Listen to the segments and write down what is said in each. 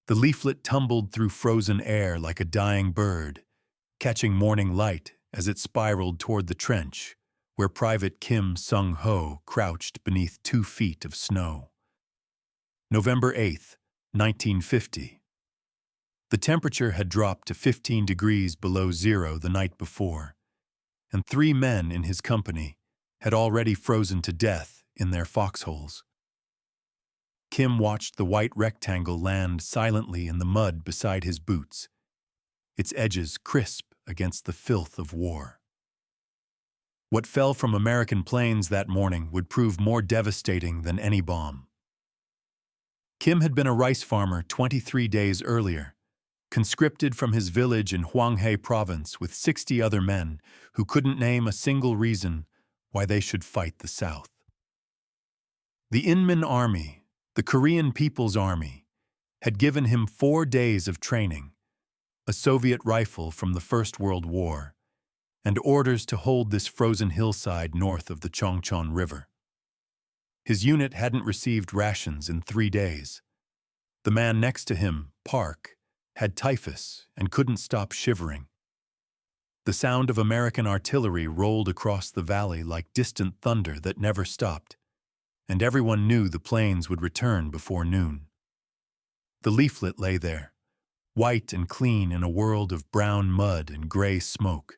The leaflet tumbled through frozen air like a dying bird, catching morning light as it spiraled toward the trench, where Private Kim Sung-ho crouched beneath 2 feet of snow. November 8th, 1950. The temperature had dropped to 15 degrees below zero the night before, and 3 men in his company had already frozen to death in their foxholes. Kim watched the white rectangle land silently in the mud beside his boots, its edges crisp against the filth of war. What fell from American planes that morning would prove more devastating than any bomb. Kim had been a rice farmer 23 days earlier, conscripted from his village in Hwanghae Province with 60 other men who couldn't name a single reason why they should fight the South. The Inman Army, the Korean People's Army, had given him 4 days of training, a Soviet rifle from the First World War, and orders to hold this frozen hillside north of the Chongchon River. His unit hadn't received rations in 3 days. The man next to him, Park, had typhus and couldn't stop shivering. The sound of American artillery rolled across the valley like distant thunder that never stopped, and everyone knew the planes would return before noon. The leaflet lay there, white and clean in a world of brown mud and gray smoke.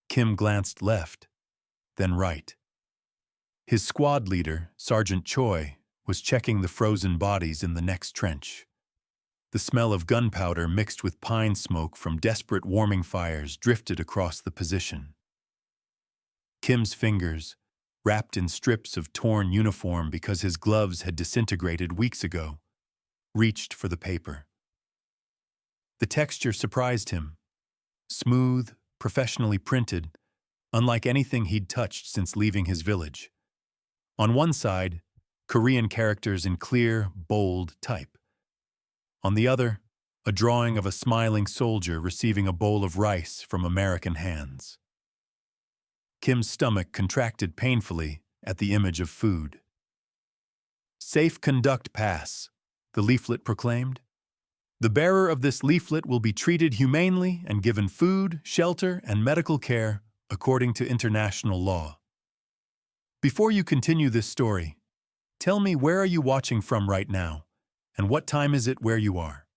Kim glanced left, then right. His squad leader, Sergeant Choi, was checking the frozen bodies in the next trench. The smell of gunpowder mixed with pine smoke from desperate warming fires drifted across the position. Kim's fingers, wrapped in strips of torn uniform because his gloves had disintegrated weeks ago, reached for the paper. The texture surprised him. Smooth, professionally printed, unlike anything he'd touched since leaving his village. On one side, Korean characters in clear, bold type. On the other, a drawing of a smiling soldier receiving a bowl of rice from American hands. Kim's stomach contracted painfully at the image of food. "Safe conduct pass," the leaflet proclaimed. "The bearer of this leaflet will be treated humanely and given food, shelter, and medical care according to international law." Before you continue this story, tell me, where are you watching from right now, and what time is it where you are?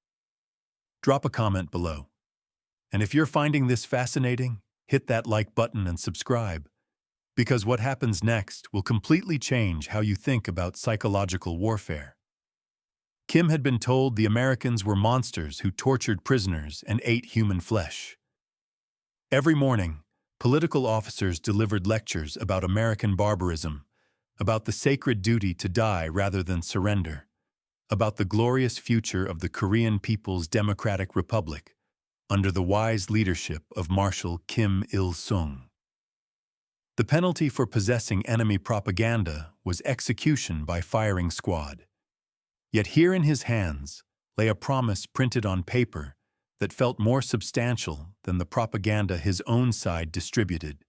Drop a comment below. And if you're finding this fascinating, hit that like button and subscribe, because what happens next will completely change how you think about psychological warfare. Kim had been told the Americans were monsters who tortured prisoners and ate human flesh. Every morning, political officers delivered lectures about American barbarism, about the sacred duty to die rather than surrender, about the glorious future of the Korean People's Democratic Republic under the wise leadership of Marshal Kim Il-sung. The penalty for possessing enemy propaganda was execution by firing squad. Yet here in his hands lay a promise printed on paper that felt more substantial than the propaganda his own side distributed.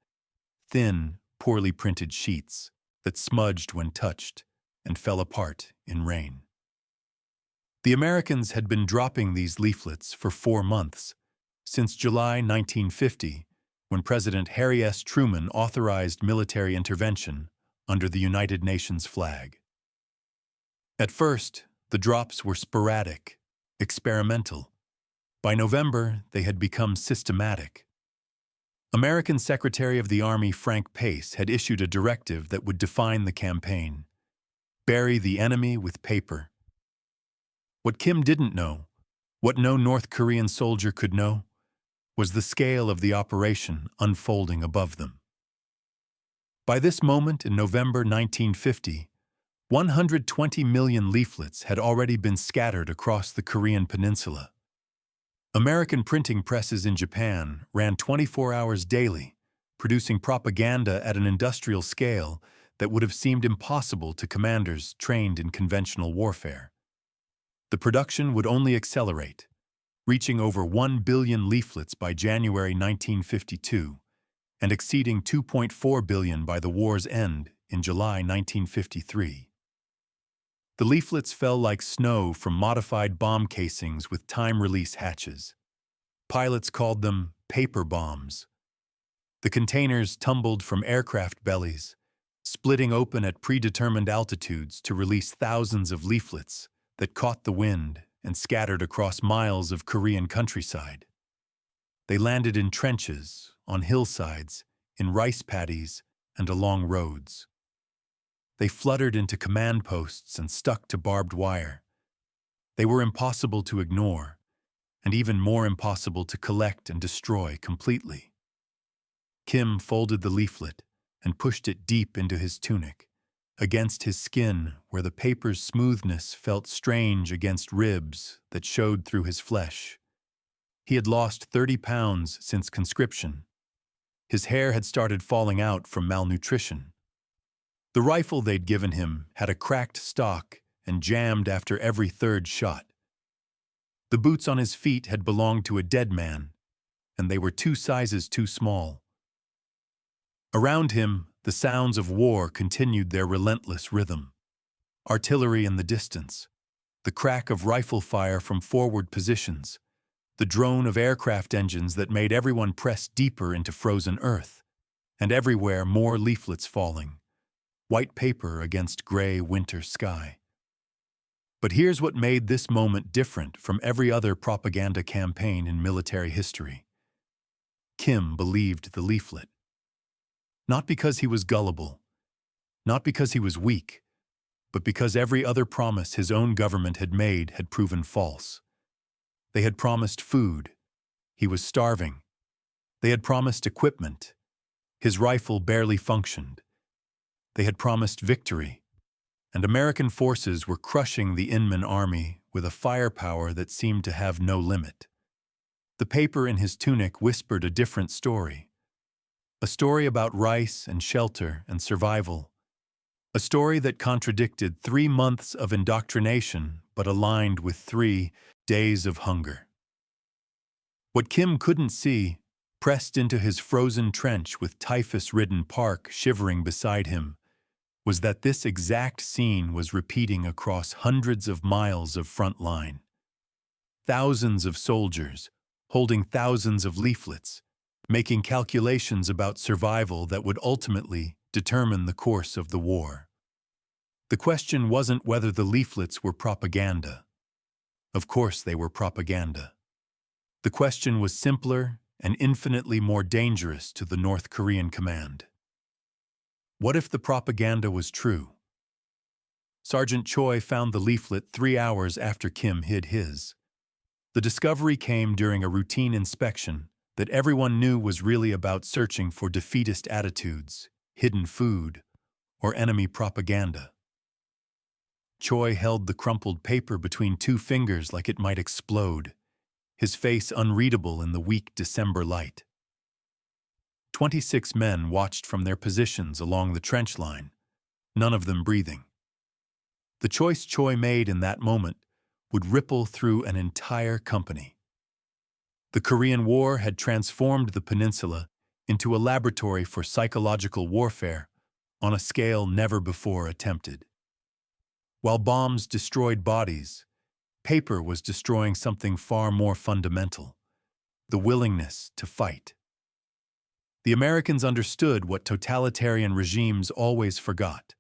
Thin, poorly printed sheets that smudged when touched and fell apart in rain. The Americans had been dropping these leaflets for 4 months, since July 1950, when President Harry S. Truman authorized military intervention under the United Nations flag. At first, the drops were sporadic, experimental. By November, they had become systematic. American Secretary of the Army Frank Pace had issued a directive that would define the campaign: bury the enemy with paper. What Kim didn't know, what no North Korean soldier could know, was the scale of the operation unfolding above them. By this moment in November 1950, 120 million leaflets had already been scattered across the Korean peninsula. American printing presses in Japan ran 24 hours daily, producing propaganda at an industrial scale that would have seemed impossible to commanders trained in conventional warfare. The production would only accelerate, reaching over 1 billion leaflets by January 1952 and exceeding 2.4 billion by the war's end in July 1953. The leaflets fell like snow from modified bomb casings with time-release hatches. Pilots called them paper bombs. The containers tumbled from aircraft bellies, splitting open at predetermined altitudes to release thousands of leaflets that caught the wind and scattered across miles of Korean countryside. They landed in trenches, on hillsides, in rice paddies, and along roads. They fluttered into command posts and stuck to barbed wire. They were impossible to ignore, and even more impossible to collect and destroy completely. Kim folded the leaflet and pushed it deep into his tunic, against his skin where the paper's smoothness felt strange against ribs that showed through his flesh. He had lost 30 pounds since conscription. His hair had started falling out from malnutrition. The rifle they'd given him had a cracked stock and jammed after every third shot. The boots on his feet had belonged to a dead man, and they were 2 sizes too small. Around him, the sounds of war continued their relentless rhythm. Artillery in the distance, the crack of rifle fire from forward positions, the drone of aircraft engines that made everyone press deeper into frozen earth, and everywhere more leaflets falling, white paper against gray winter sky. But here's what made this moment different from every other propaganda campaign in military history. Kim believed the leaflet. Not because he was gullible, not because he was weak, but because every other promise his own government had made had proven false. They had promised food. He was starving. They had promised equipment. His rifle barely functioned. They had promised victory, and American forces were crushing the Inman army with a firepower that seemed to have no limit. The paper in his tunic whispered a different story. A story about rice and shelter and survival. A story that contradicted 3 months of indoctrination but aligned with 3 days of hunger. What Kim couldn't see, pressed into his frozen trench with typhus-ridden Park shivering beside him, was that this exact scene was repeating across hundreds of miles of front line. Thousands of soldiers, holding thousands of leaflets, making calculations about survival that would ultimately determine the course of the war. The question wasn't whether the leaflets were propaganda. Of course they were propaganda. The question was simpler and infinitely more dangerous to the North Korean command. What if the propaganda was true? Sergeant Choi found the leaflet 3 hours after Kim hid his. The discovery came during a routine inspection that everyone knew was really about searching for defeatist attitudes, hidden food, or enemy propaganda. Choi held the crumpled paper between 2 fingers like it might explode, his face unreadable in the weak December light. 26 men watched from their positions along the trench line, none of them breathing. The choice Choi made in that moment would ripple through an entire company. The Korean War had transformed the peninsula into a laboratory for psychological warfare on a scale never before attempted. While bombs destroyed bodies, paper was destroying something far more fundamental: the willingness to fight. The Americans understood what totalitarian regimes always forgot.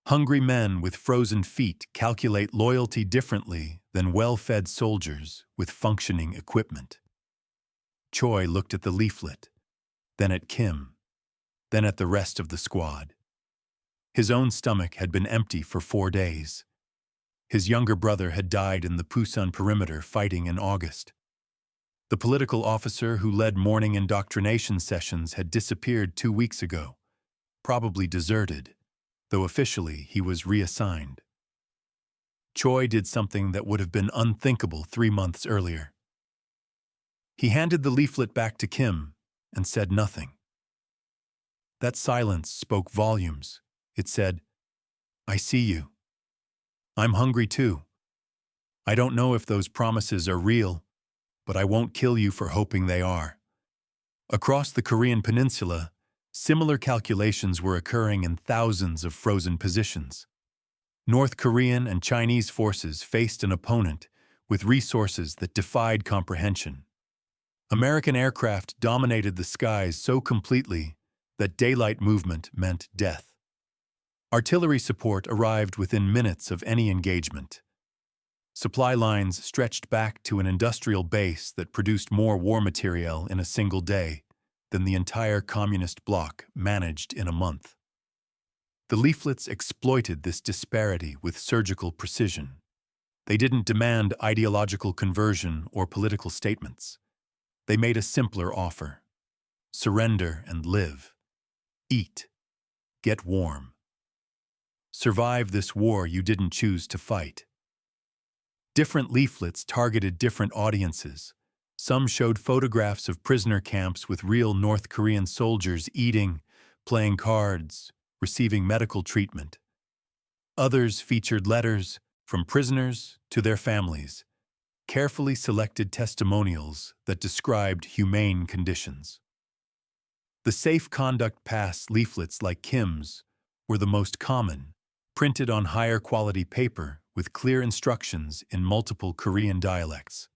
Hungry men with frozen feet calculate loyalty differently than well-fed soldiers with functioning equipment. Choi looked at the leaflet, then at Kim, then at the rest of the squad. His own stomach had been empty for 4 days. His younger brother had died in the Pusan perimeter fighting in August. The political officer who led morning indoctrination sessions had disappeared 2 weeks ago, probably deserted, though officially he was reassigned. Choi did something that would have been unthinkable 3 months earlier. He handed the leaflet back to Kim and said nothing. That silence spoke volumes. It said, "I see you. I'm hungry too. I don't know if those promises are real, but I won't kill you for hoping they are." Across the Korean peninsula, similar calculations were occurring in thousands of frozen positions. North Korean and Chinese forces faced an opponent with resources that defied comprehension. American aircraft dominated the skies so completely that daylight movement meant death. Artillery support arrived within minutes of any engagement. Supply lines stretched back to an industrial base that produced more war material in a single day than the entire communist bloc managed in a month. The leaflets exploited this disparity with surgical precision. They didn't demand ideological conversion or political statements. They made a simpler offer: surrender and live. Eat. Get warm. Survive this war you didn't choose to fight. Different leaflets targeted different audiences. Some showed photographs of prisoner camps with real North Korean soldiers eating, playing cards, receiving medical treatment. Others featured letters from prisoners to their families, carefully selected testimonials that described humane conditions. The Safe Conduct Pass leaflets like Kim's were the most common, printed on higher quality paper with clear instructions in multiple Korean dialects.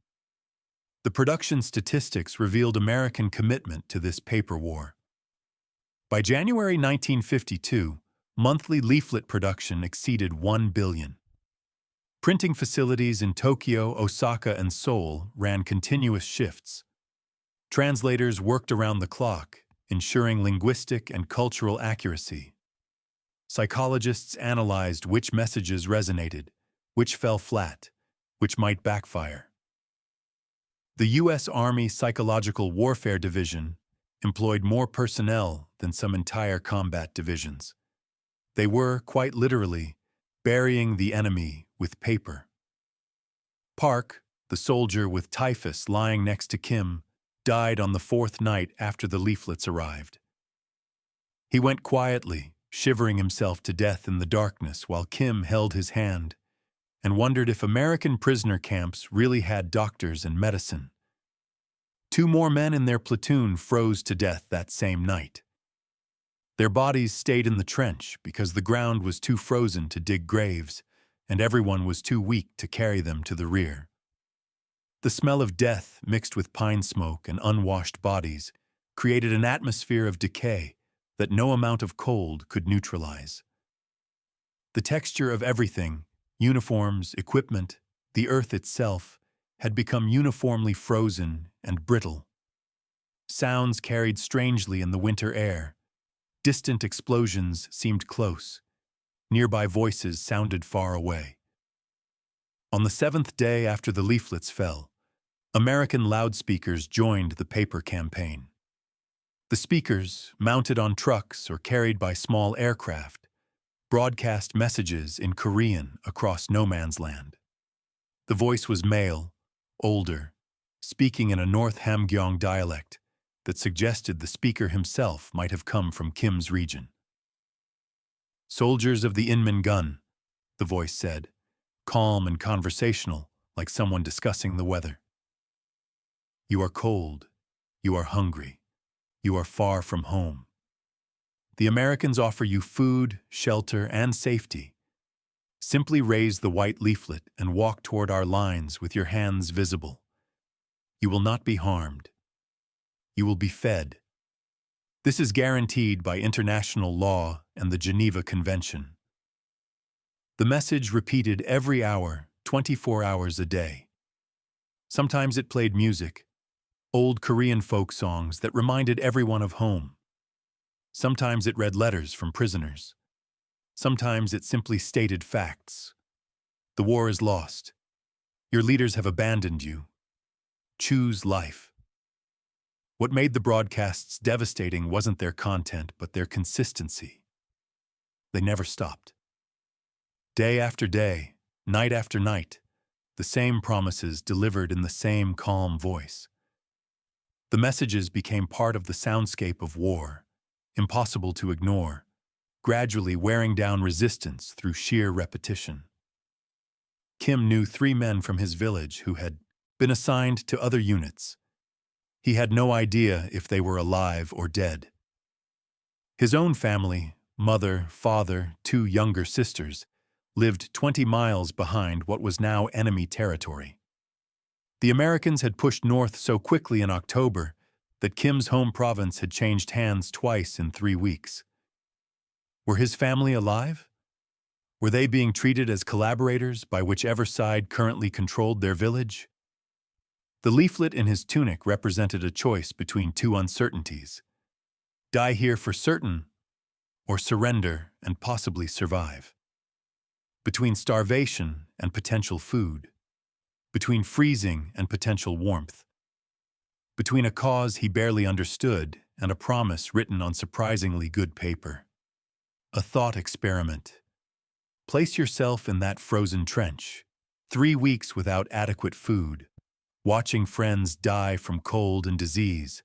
The production statistics revealed American commitment to this paper war. By January 1952, monthly leaflet production exceeded 1 billion. Printing facilities in Tokyo, Osaka, and Seoul ran continuous shifts. Translators worked around the clock, ensuring linguistic and cultural accuracy. Psychologists analyzed which messages resonated, which fell flat, which might backfire. The U.S. Army Psychological Warfare Division employed more personnel than some entire combat divisions. They were, quite literally, burying the enemy with paper. Park, the soldier with typhus lying next to Kim, died on the 4th night after the leaflets arrived. He went quietly, shivering himself to death in the darkness while Kim held his hand and wondered if American prisoner camps really had doctors and medicine. 2 more men in their platoon froze to death that same night. Their bodies stayed in the trench because the ground was too frozen to dig graves, and everyone was too weak to carry them to the rear. The smell of death mixed with pine smoke and unwashed bodies created an atmosphere of decay that no amount of cold could neutralize. The texture of everything, uniforms, equipment, the earth itself, had become uniformly frozen and brittle. Sounds carried strangely in the winter air. Distant explosions seemed close. Nearby voices sounded far away. On the 7th day after the leaflets fell, American loudspeakers joined the paper campaign. The speakers, mounted on trucks or carried by small aircraft, broadcast messages in Korean across no man's land. The voice was male, older, speaking in a North Hamgyong dialect that suggested the speaker himself might have come from Kim's region. "Soldiers of the Inman gun," the voice said, calm and conversational, like someone discussing the weather. "You are cold. You are hungry. You are far from home. The Americans offer you food, shelter, and safety. Simply raise the white leaflet and walk toward our lines with your hands visible. You will not be harmed. You will be fed. This is guaranteed by international law and the Geneva Convention." The message repeated every hour, 24 hours a day. Sometimes it played music, old Korean folk songs that reminded everyone of home. Sometimes it read letters from prisoners. Sometimes it simply stated facts. The war is lost. Your leaders have abandoned you. Choose life. What made the broadcasts devastating wasn't their content, but their consistency. They never stopped. Day after day, night after night, the same promises delivered in the same calm voice. The messages became part of the soundscape of war, impossible to ignore, gradually wearing down resistance through sheer repetition. Kim knew 3 men from his village who had been assigned to other units. He had no idea if they were alive or dead. His own family, mother, father, 2 younger sisters, lived 20 miles behind what was now enemy territory. The Americans had pushed north so quickly in October that Kim's home province had changed hands twice in 3 weeks. Were his family alive? Were they being treated as collaborators by whichever side currently controlled their village? The leaflet in his tunic represented a choice between two uncertainties: die here for certain, or surrender and possibly survive. Between starvation and potential food. Between freezing and potential warmth. Between a cause he barely understood and a promise written on surprisingly good paper. A thought experiment. Place yourself in that frozen trench, 3 weeks without adequate food, watching friends die from cold and disease,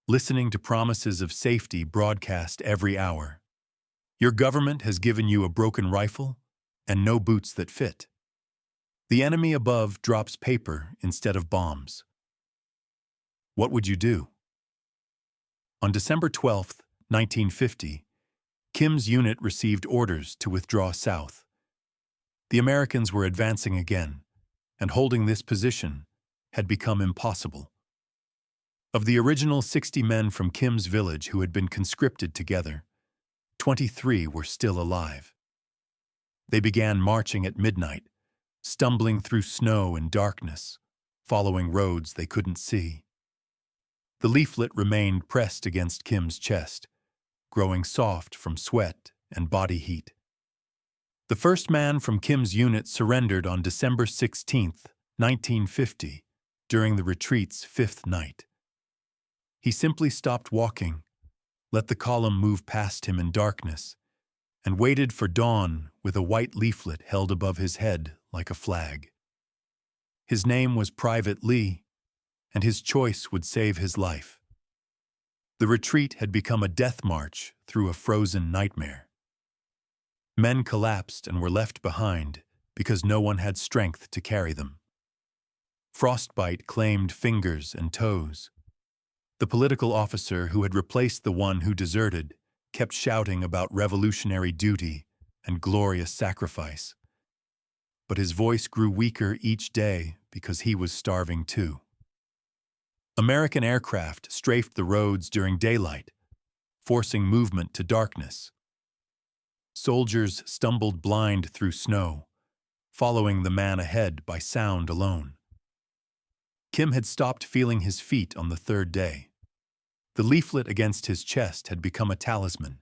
listening to promises of safety broadcast every hour. Your government has given you a broken rifle and no boots that fit. The enemy above drops paper instead of bombs. What would you do? On December 12, 1950, Kim's unit received orders to withdraw south. The Americans were advancing again, and holding this position had become impossible. Of the original 60 men from Kim's village who had been conscripted together, 23 were still alive. They began marching at midnight, stumbling through snow and darkness, following roads they couldn't see. The leaflet remained pressed against Kim's chest, growing soft from sweat and body heat. The first man from Kim's unit surrendered on December 16, 1950, during the retreat's 5th night. He simply stopped walking, let the column move past him in darkness, and waited for dawn with a white leaflet held above his head like a flag. His name was Private Lee, and his choice would save his life. The retreat had become a death march through a frozen nightmare. Men collapsed and were left behind because no one had strength to carry them. Frostbite claimed fingers and toes. The political officer who had replaced the one who deserted kept shouting about revolutionary duty and glorious sacrifice. But his voice grew weaker each day because he was starving too. American aircraft strafed the roads during daylight, forcing movement to darkness. Soldiers stumbled blind through snow, following the man ahead by sound alone. Kim had stopped feeling his feet on the 3rd day. The leaflet against his chest had become a talisman,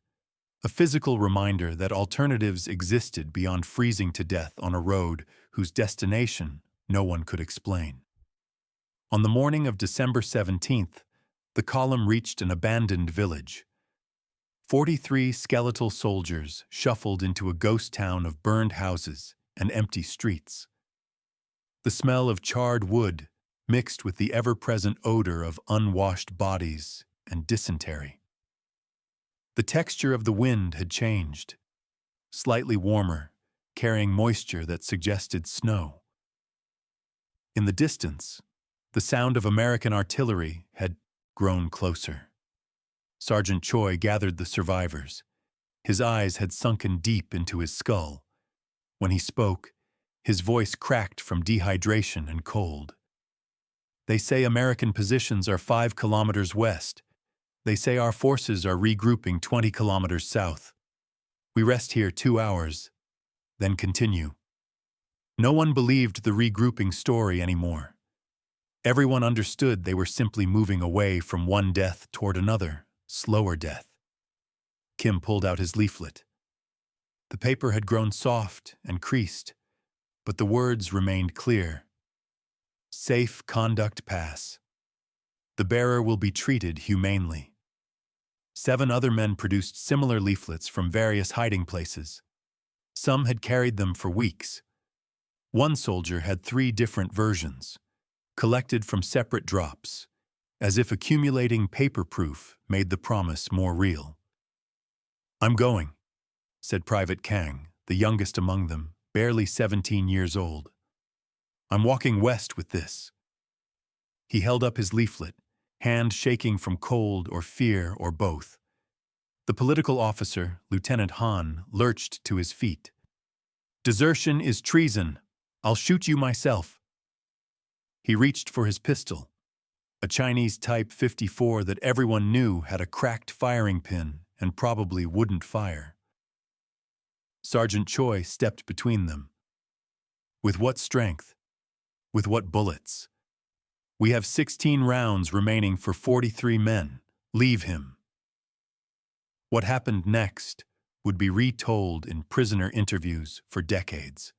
a physical reminder that alternatives existed beyond freezing to death on a road whose destination no one could explain. On the morning of December 17th, the column reached an abandoned village. 43 skeletal soldiers shuffled into a ghost town of burned houses and empty streets. The smell of charred wood mixed with the ever-present odor of unwashed bodies and dysentery. The texture of the wind had changed, slightly warmer, carrying moisture that suggested snow. In the distance, the sound of American artillery had grown closer. Sergeant Choi gathered the survivors. His eyes had sunken deep into his skull. When he spoke, his voice cracked from dehydration and cold. They say American positions are 5 kilometers west. They say our forces are regrouping 20 kilometers south. We rest here 2 hours, then continue. No one believed the regrouping story anymore. Everyone understood they were simply moving away from one death toward another, slower death. Kim pulled out his leaflet. The paper had grown soft and creased, but the words remained clear. Safe Conduct Pass. The bearer will be treated humanely. 7 other men produced similar leaflets from various hiding places. Some had carried them for weeks. One soldier had 3 different versions, collected from separate drops, as if accumulating paper proof made the promise more real. I'm going, said Private Kang, the youngest among them, barely 17 years old. I'm walking west with this. He held up his leaflet, hand shaking from cold or fear or both. The political officer, Lieutenant Han, lurched to his feet. Desertion is treason. I'll shoot you myself. He reached for his pistol, a Chinese Type 54 that everyone knew had a cracked firing pin and probably wouldn't fire. Sergeant Choi stepped between them. With what strength? With what bullets? We have 16 rounds remaining for 43 men. Leave him. What happened next would be retold in prisoner interviews for decades.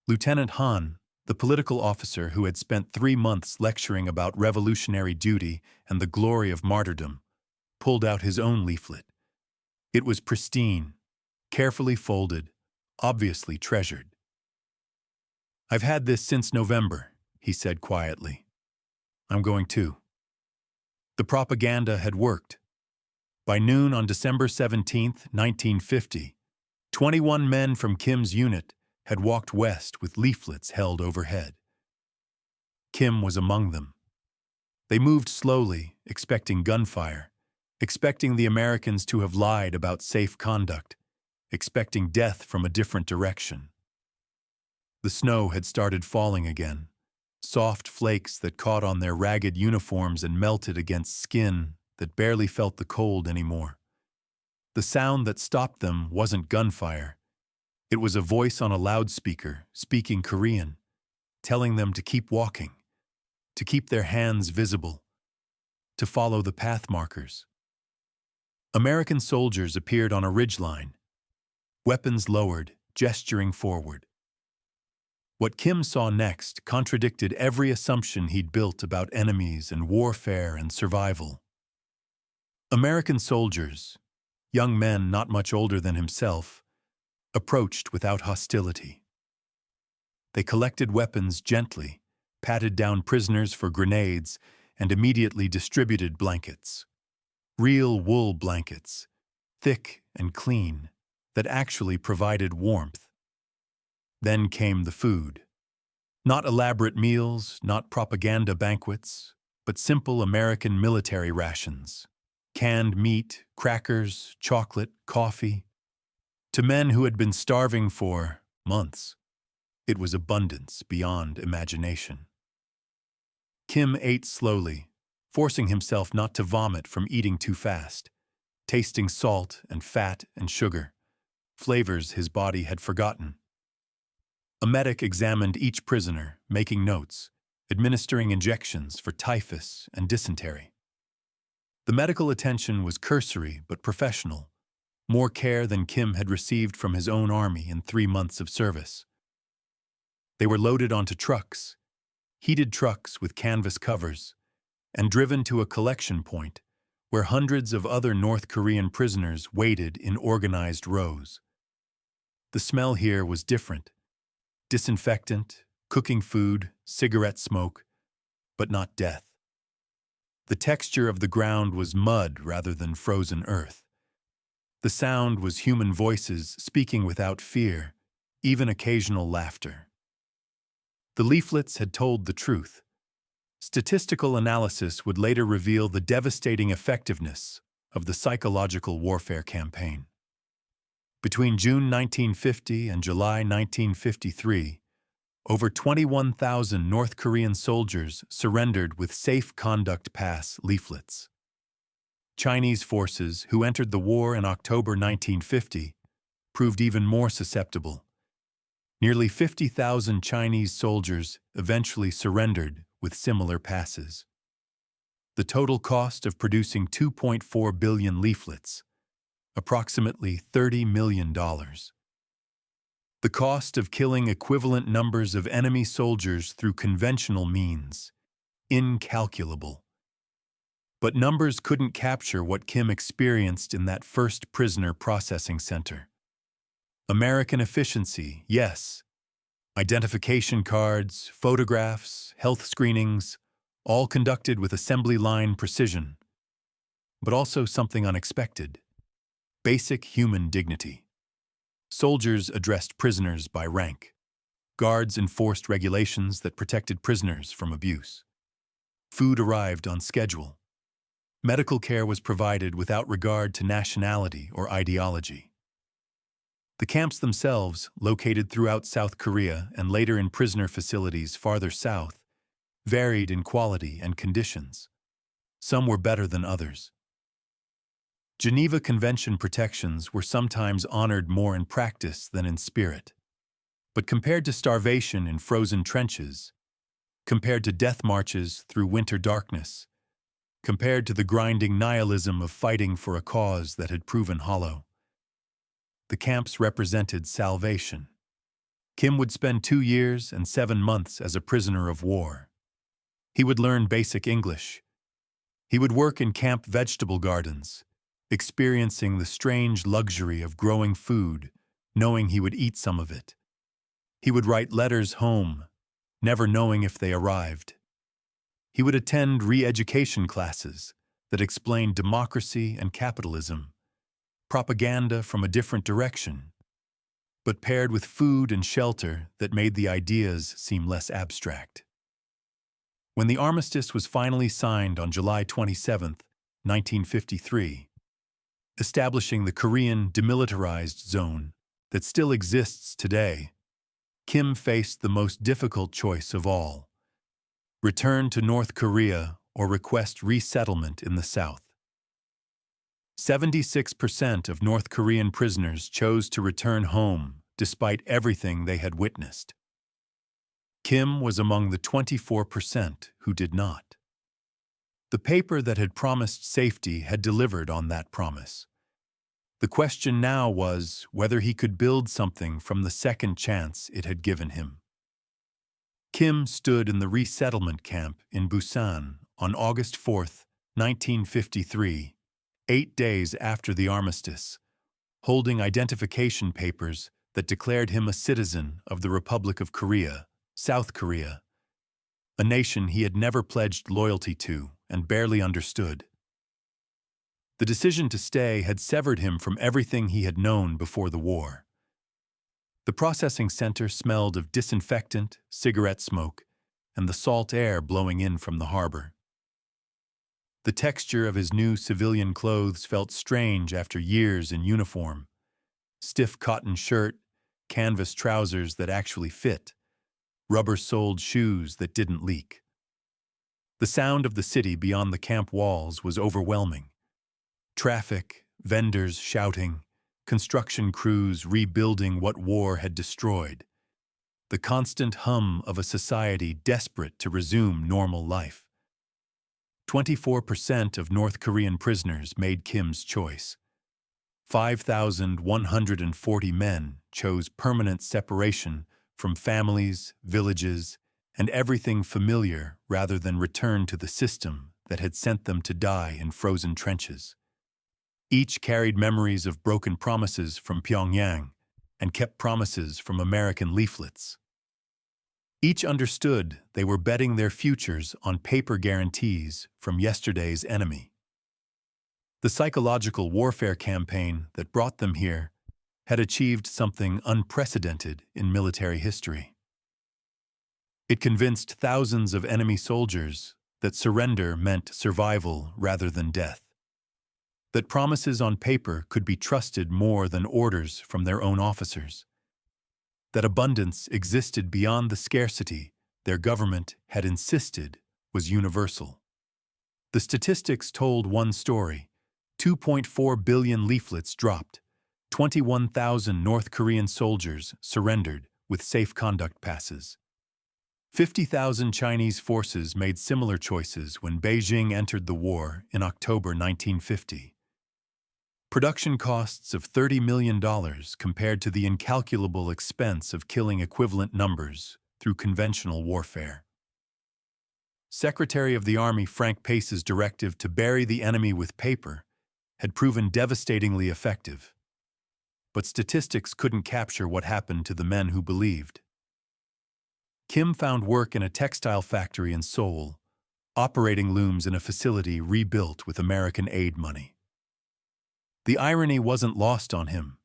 Lieutenant Han, the political officer who had spent 3 months lecturing about revolutionary duty and the glory of martyrdom, pulled out his own leaflet. It was pristine, carefully folded, obviously treasured. "I've had this since November," he said quietly. "I'm going too." The propaganda had worked. By noon on December 17, 1950, 21 men from Kim's unit had walked west with leaflets held overhead. Kim was among them. They moved slowly, expecting gunfire, expecting the Americans to have lied about safe conduct, expecting death from a different direction. The snow had started falling again, soft flakes that caught on their ragged uniforms and melted against skin that barely felt the cold anymore. The sound that stopped them wasn't gunfire. It was a voice on a loudspeaker, speaking Korean, telling them to keep walking, to keep their hands visible, to follow the path markers. American soldiers appeared on a ridgeline, weapons lowered, gesturing forward. What Kim saw next contradicted every assumption he'd built about enemies and warfare and survival. American soldiers, young men not much older than himself, approached without hostility. They collected weapons gently, patted down prisoners for grenades, and immediately distributed blankets. Real wool blankets, thick and clean, that actually provided warmth. Then came the food. Not elaborate meals, not propaganda banquets, but simple American military rations. Canned meat, crackers, chocolate, coffee. To men who had been starving for months, it was abundance beyond imagination. Kim ate slowly, forcing himself not to vomit from eating too fast, tasting salt and fat and sugar, flavors his body had forgotten. A medic examined each prisoner, making notes, administering injections for typhus and dysentery. The medical attention was cursory but professional, more care than Kim had received from his own army in 3 months of service. They were loaded onto trucks, heated trucks with canvas covers, and driven to a collection point where hundreds of other North Korean prisoners waited in organized rows. The smell here was different. Disinfectant, cooking food, cigarette smoke, but not death. The texture of the ground was mud rather than frozen earth. The sound was human voices speaking without fear, even occasional laughter. The leaflets had told the truth. Statistical analysis would later reveal the devastating effectiveness of the psychological warfare campaign. Between June 1950 and July 1953, over 21,000 North Korean soldiers surrendered with Safe Conduct Pass leaflets. Chinese forces, who entered the war in October 1950, proved even more susceptible. Nearly 50,000 Chinese soldiers eventually surrendered with similar passes. The total cost of producing 2.4 billion leaflets, approximately $30 million. The cost of killing equivalent numbers of enemy soldiers through conventional means, incalculable. But numbers couldn't capture what Kim experienced in that first prisoner processing center. American efficiency, yes. Identification cards, photographs, health screenings, all conducted with assembly line precision. But also something unexpected. Basic human dignity. Soldiers addressed prisoners by rank. Guards enforced regulations that protected prisoners from abuse. Food arrived on schedule. Medical care was provided without regard to nationality or ideology. The camps themselves, located throughout South Korea and later in prisoner facilities farther south, varied in quality and conditions. Some were better than others. Geneva Convention protections were sometimes honored more in practice than in spirit. But compared to starvation in frozen trenches, compared to death marches through winter darkness, compared to the grinding nihilism of fighting for a cause that had proven hollow, the camps represented salvation. Kim would spend 2 years and 7 months as a prisoner of war. He would learn basic English. He would work in camp vegetable gardens, experiencing the strange luxury of growing food, knowing he would eat some of it. He would write letters home, never knowing if they arrived. He would attend re-education classes that explained democracy and capitalism, propaganda from a different direction, but paired with food and shelter that made the ideas seem less abstract. When the armistice was finally signed on July 27, 1953, establishing the Korean demilitarized zone that still exists today, Kim faced the most difficult choice of all: return to North Korea or request resettlement in the South. 76% of North Korean prisoners chose to return home despite everything they had witnessed. Kim was among the 24% who did not. The paper that had promised safety had delivered on that promise. The question now was whether he could build something from the second chance it had given him. Kim stood in the resettlement camp in Busan on August 4, 1953, 8 days after the armistice, holding identification papers that declared him a citizen of the Republic of Korea, South Korea, a nation he had never pledged loyalty to and barely understood. The decision to stay had severed him from everything he had known before the war. The processing center smelled of disinfectant, cigarette smoke, and the salt air blowing in from the harbor. The texture of his new civilian clothes felt strange after years in uniform: stiff cotton shirt, canvas trousers that actually fit, rubber-soled shoes that didn't leak. The sound of the city beyond the camp walls was overwhelming. Traffic, vendors shouting, construction crews rebuilding what war had destroyed. The constant hum of a society desperate to resume normal life. 24% of North Korean prisoners made Kim's choice. 5,140 men chose permanent separation from families, villages, and everything familiar rather than return to the system that had sent them to die in frozen trenches. Each carried memories of broken promises from Pyongyang and kept promises from American leaflets. Each understood they were betting their futures on paper guarantees from yesterday's enemy. The psychological warfare campaign that brought them here had achieved something unprecedented in military history. It convinced thousands of enemy soldiers that surrender meant survival rather than death, that promises on paper could be trusted more than orders from their own officers, that abundance existed beyond the scarcity their government had insisted was universal. The statistics told one story: 2.4 billion leaflets dropped, 21,000 North Korean soldiers surrendered with safe conduct passes. 50,000 Chinese forces made similar choices when Beijing entered the war in October 1950. Production costs of $30 million compared to the incalculable expense of killing equivalent numbers through conventional warfare. Secretary of the Army Frank Pace's directive to bury the enemy with paper had proven devastatingly effective. But statistics couldn't capture what happened to the men who believed. Kim found work in a textile factory in Seoul, operating looms in a facility rebuilt with American aid money. The irony wasn't lost on him.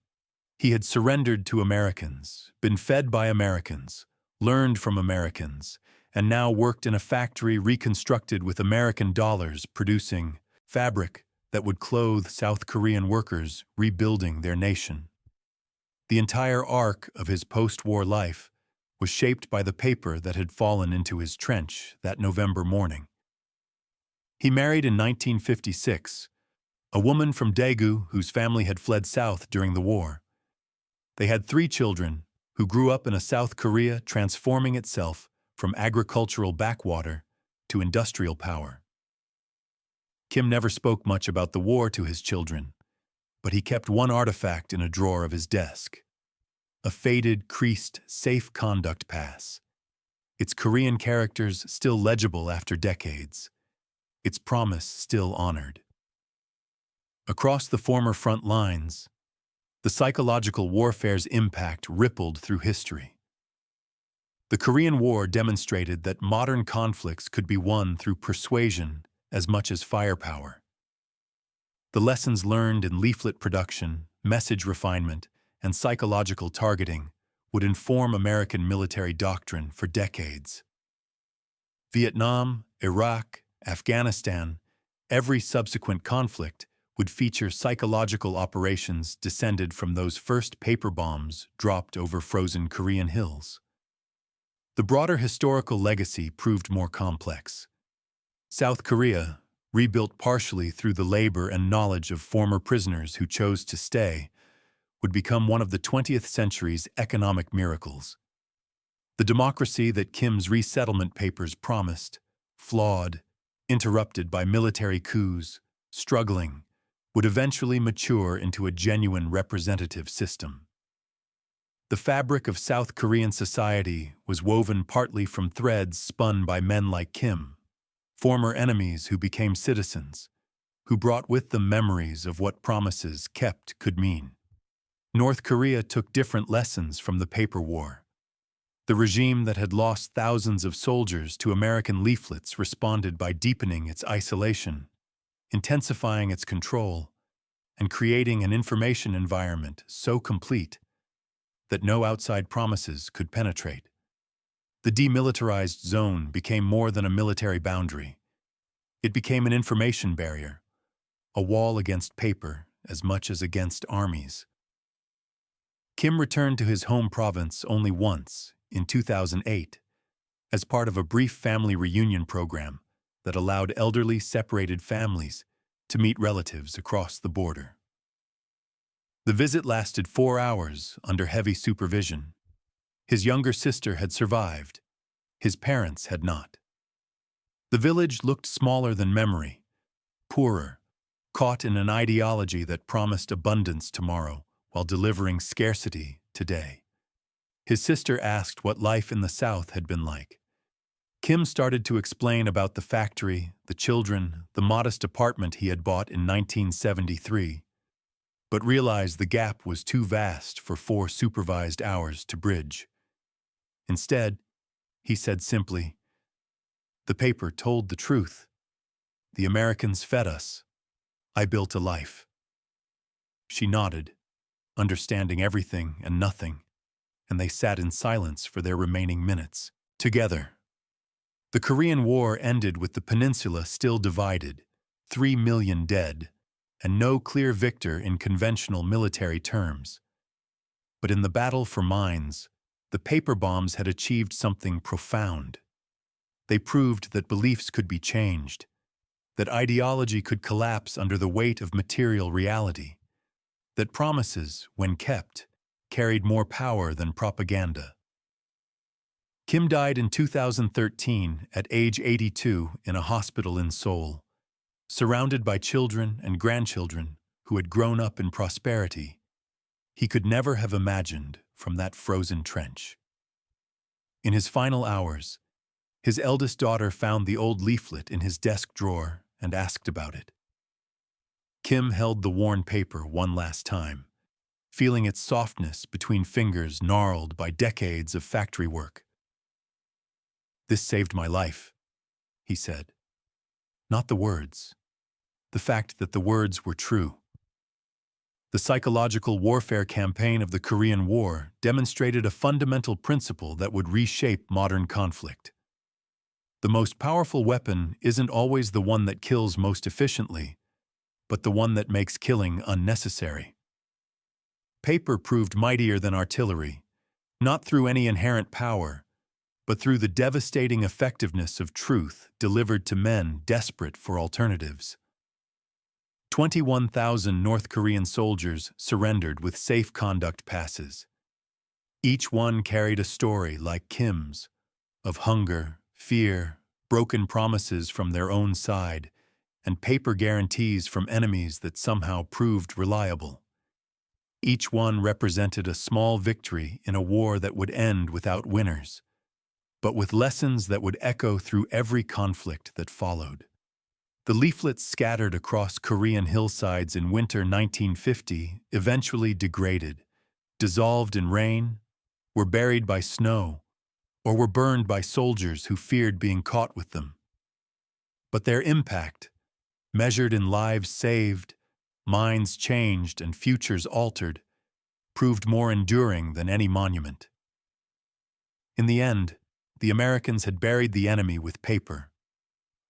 He had surrendered to Americans, been fed by Americans, learned from Americans, and now worked in a factory reconstructed with American dollars, producing fabric that would clothe South Korean workers rebuilding their nation. The entire arc of his post-war life was shaped by the paper that had fallen into his trench that November morning. He married in 1956, a woman from Daegu whose family had fled south during the war. They had 3 children who grew up in a South Korea transforming itself from agricultural backwater to industrial power. Kim never spoke much about the war to his children, but he kept one artifact in a drawer of his desk: a faded, creased, safe conduct pass. Its Korean characters still legible after decades. Its promise still honored. Across the former front lines, the psychological warfare's impact rippled through history. The Korean War demonstrated that modern conflicts could be won through persuasion as much as firepower. The lessons learned in leaflet production, message refinement, and psychological targeting would inform American military doctrine for decades. Vietnam, Iraq, Afghanistan, every subsequent conflict would feature psychological operations descended from those first paper bombs dropped over frozen Korean hills. The broader historical legacy proved more complex. South Korea, rebuilt partially through the labor and knowledge of former prisoners who chose to stay, would become one of the 20th century's economic miracles. The democracy that Kim's resettlement papers promised, flawed, interrupted by military coups, struggling, would eventually mature into a genuine representative system. The fabric of South Korean society was woven partly from threads spun by men like Kim, former enemies who became citizens, who brought with them memories of what promises kept could mean. North Korea took different lessons from the paper war. The regime that had lost thousands of soldiers to American leaflets responded by deepening its isolation, intensifying its control, and creating an information environment so complete that no outside promises could penetrate. The demilitarized zone became more than a military boundary. It became an information barrier, a wall against paper as much as against armies. Kim returned to his home province only once, in 2008, as part of a brief family reunion program that allowed elderly separated families to meet relatives across the border. The visit lasted 4 hours under heavy supervision. His younger sister had survived. His parents had not. The village looked smaller than memory, poorer, caught in an ideology that promised abundance tomorrow while delivering scarcity today. His sister asked what life in the South had been like. Kim started to explain about the factory, the children, the modest apartment he had bought in 1973, but realized the gap was too vast for 4 supervised hours to bridge. Instead, he said simply, "The paper told the truth. The Americans fed us. I built a life." She nodded, understanding everything and nothing, and they sat in silence for their remaining minutes, together. The Korean War ended with the peninsula still divided, 3 million dead, and no clear victor in conventional military terms. But in the battle for minds, the paper bombs had achieved something profound. They proved that beliefs could be changed, that ideology could collapse under the weight of material reality, that promises, when kept, carried more power than propaganda. Kim died in 2013 at age 82 in a hospital in Seoul, surrounded by children and grandchildren who had grown up in prosperity he could never have imagined from that frozen trench. In his final hours, his eldest daughter found the old leaflet in his desk drawer and asked about it. Kim held the worn paper one last time, feeling its softness between fingers gnarled by decades of factory work. "This saved my life," he said. Not the words, the fact that the words were true. The psychological warfare campaign of the Korean War demonstrated a fundamental principle that would reshape modern conflict. The most powerful weapon isn't always the one that kills most efficiently, but the one that makes killing unnecessary. Paper proved mightier than artillery, not through any inherent power, but through the devastating effectiveness of truth delivered to men desperate for alternatives. 21,000 North Korean soldiers surrendered with safe conduct passes. Each one carried a story like Kim's, of hunger, fear, broken promises from their own side, and paper guarantees from enemies that somehow proved reliable. Each one represented a small victory in a war that would end without winners, but with lessons that would echo through every conflict that followed. The leaflets scattered across Korean hillsides in winter 1950 eventually degraded, dissolved in rain, were buried by snow, or were burned by soldiers who feared being caught with them. But their impact, measured in lives saved, minds changed, and futures altered, proved more enduring than any monument. In the end, the Americans had buried the enemy with paper,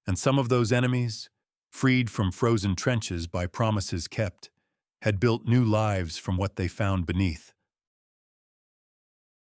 and some of those enemies, freed from frozen trenches by promises kept, had built new lives from what they found beneath.